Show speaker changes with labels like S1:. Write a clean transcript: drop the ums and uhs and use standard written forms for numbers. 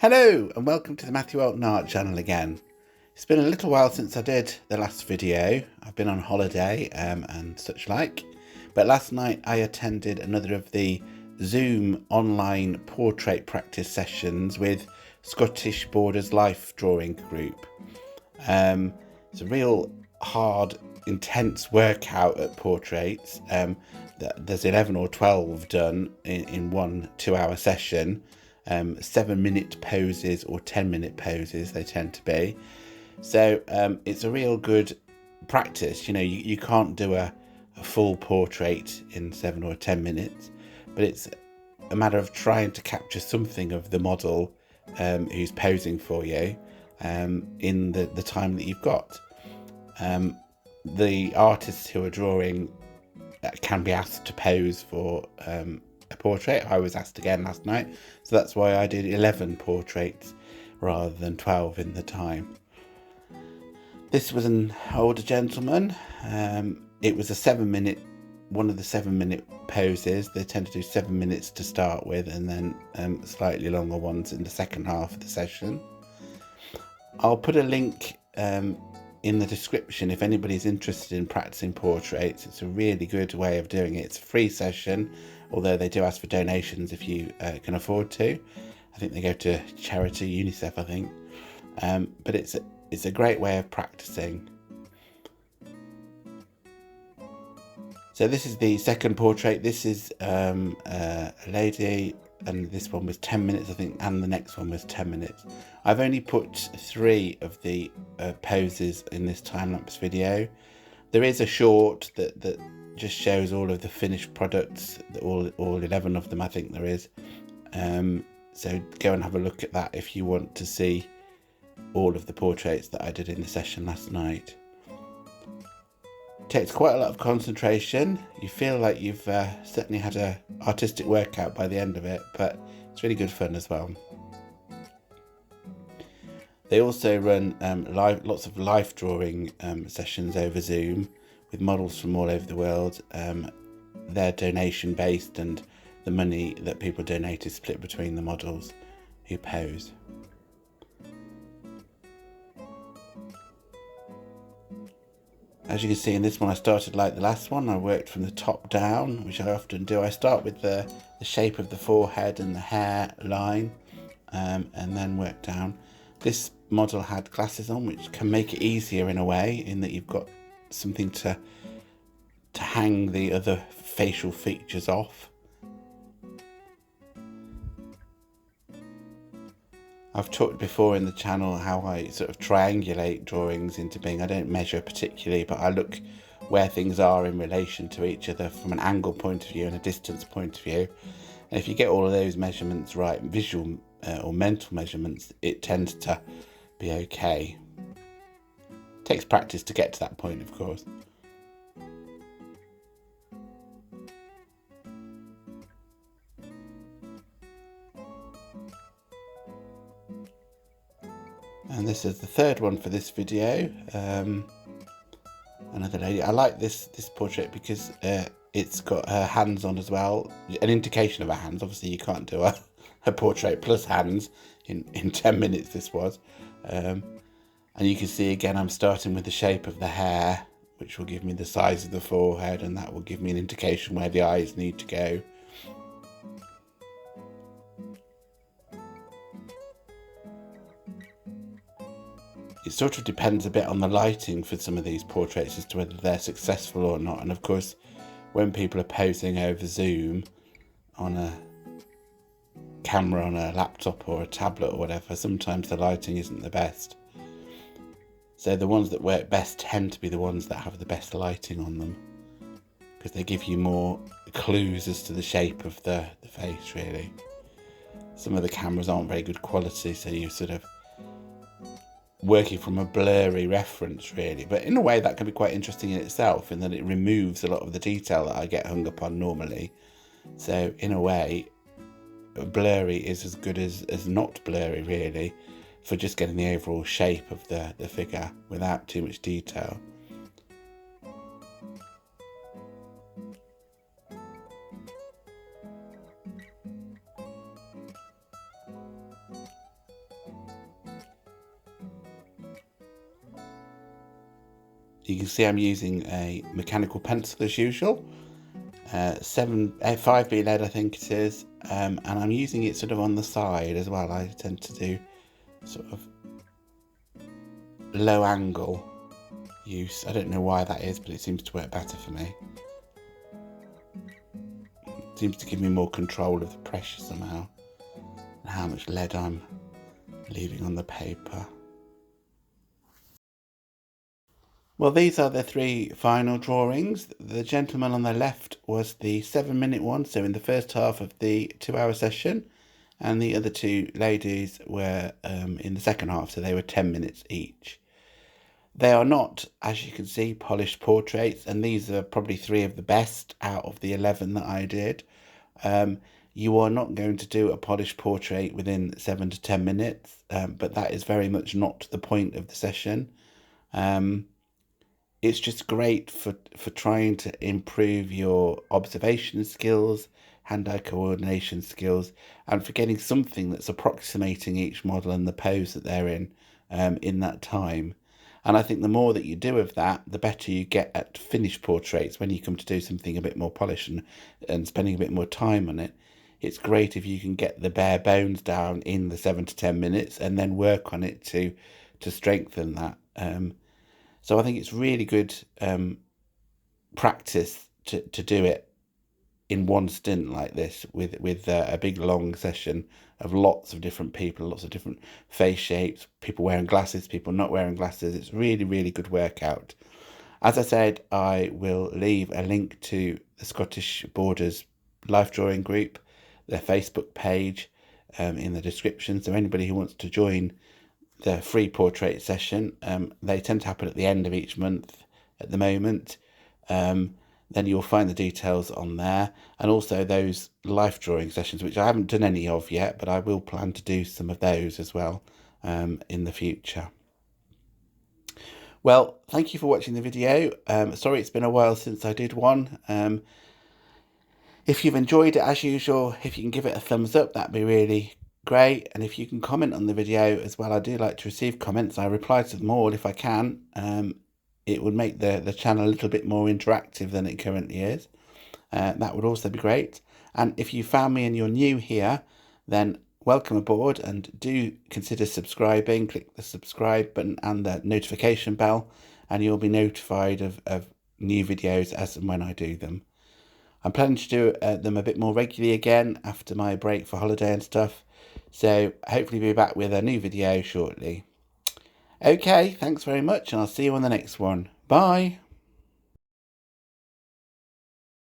S1: Hello and welcome to the Matthew Alton Art channel again. It's been a little while since I did the last video. I've been on holiday and such like, but last night I attended another of the Zoom online portrait practice sessions with Scottish Borders Life Drawing Group. It's a real hard, intense workout at portraits. There's 11 or 12 done in one 2-hour session. 7-minute poses or 10-minute poses they tend to be. So it's a real good practice. You know, you can't do a full portrait in 7 or 10 minutes, but it's a matter of trying to capture something of the model who's posing for you in the time that you've got. The artists who are drawing can be asked to pose for a portrait. I was asked again last night, so that's why I did 11 portraits rather than 12 in the time. This was an older gentleman. It was one of the 7-minute poses. They tend to do 7 minutes to start with, and then slightly longer ones in the second half of the session. I'll put a link in the description if anybody's interested in practicing portraits. It's a really good way of doing it. It's a free session, although they do ask for donations if you can afford to. I think they go to charity, UNICEF, I think. But it's a great way of practicing. So this is the second portrait. This is a lady, and this one was 10 minutes, I think, and the next one was 10 minutes. I've only put 3 of the poses in this time-lapse video. There is a short that just shows all of the finished products, all 11 of them, I think there is. So go and have a look at that if you want to see all of the portraits that I did in the session last night. It takes quite a lot of concentration. You feel like you've certainly had an artistic workout by the end of it, but it's really good fun as well. They also run lots of life drawing sessions over Zoom with models from all over the world. They're donation based, and the money that people donate is split between the models who pose. As you can see in this one, I started like the last one. I worked from the top down, which I often do. I start with the shape of the forehead and the hair line, and then work down. This model had glasses on, which can make it easier in a way, in that you've got something to hang the other facial features off. I've talked before in the channel how I sort of triangulate drawings into being. I don't measure particularly, but I look where things are in relation to each other from an angle point of view and a distance point of view. And if you get all of those measurements right, visual or mental measurements, it tends to be okay. It takes practice to get to that point, of course. And this is the third one for this video. Another lady. I like this portrait because it's got her hands on as well, an indication of her hands. Obviously you can't do a portrait plus hands in 10 minutes this was. And you can see again I'm starting with the shape of the hair, which will give me the size of the forehead, and that will give me an indication where the eyes need to go. It sort of depends a bit on the lighting for some of these portraits as to whether they're successful or not. And of course, when people are posing over Zoom on a camera on a laptop or a tablet or whatever, sometimes the lighting isn't the best. So the ones that work best tend to be the ones that have the best lighting on them, because they give you more clues as to the shape of the face, really. Some of the cameras aren't very good quality, so you're sort of working from a blurry reference, really. But in a way that can be quite interesting in itself, in that it removes a lot of the detail that I get hung up on normally. So in a way, blurry is as good as not blurry, really, for just getting the overall shape of the figure without too much detail. You can see I'm using a mechanical pencil as usual, 5B lead I think it is, and I'm using it sort of on the side as well. I tend to do sort of low angle use. I don't know why that is, but it seems to work better for me. It seems to give me more control of the pressure somehow, and how much lead I'm leaving on the paper. Well, these are the 3 final drawings. The gentleman on the left was the 7-minute one, so in the first half of the 2-hour session, and the other 2 ladies were in the second half, so they were 10 minutes each. They are not, as you can see, polished portraits, and these are probably 3 of the best out of the 11 that I did. You are not going to do a polished portrait within 7 to 10 minutes, but that is very much not the point of the session. It's just great for trying to improve your observation skills, hand-eye coordination skills, and for getting something that's approximating each model and the pose that they're in that time. And I think the more that you do of that, the better you get at finished portraits when you come to do something a bit more polished and spending a bit more time on it. It's great if you can get the bare bones down in the 7 to 10 minutes and then work on it to strengthen that. So I think it's really good practice to do it in one stint like this with a big long session of lots of different people, lots of different face shapes, people wearing glasses, people not wearing glasses. It's really, really good workout. As I said, I will leave a link to the Scottish Borders life drawing group, their Facebook page, in the description. So anybody who wants to join the free portrait session, they tend to happen at the end of each month at the moment. Then you'll find the details on there, and also those life drawing sessions, which I haven't done any of yet, but I will plan to do some of those as well in the future. Well, thank you for watching the video. Sorry it's been a while since I did one. If you've enjoyed it, as usual, if you can give it a thumbs up, that'd be really great. And if you can comment on the video as well, I do like to receive comments. I reply to them all if I can. It would make the channel a little bit more interactive than it currently is. That would also be great. And if you found me and you're new here, then welcome aboard, and do consider subscribing. Click the subscribe button and the notification bell, and you'll be notified of new videos as and when I do them. I'm planning to do them a bit more regularly again after my break for holiday and stuff. So hopefully be back with a new video shortly. Okay, thanks very much, and I'll see you on the next one. Bye.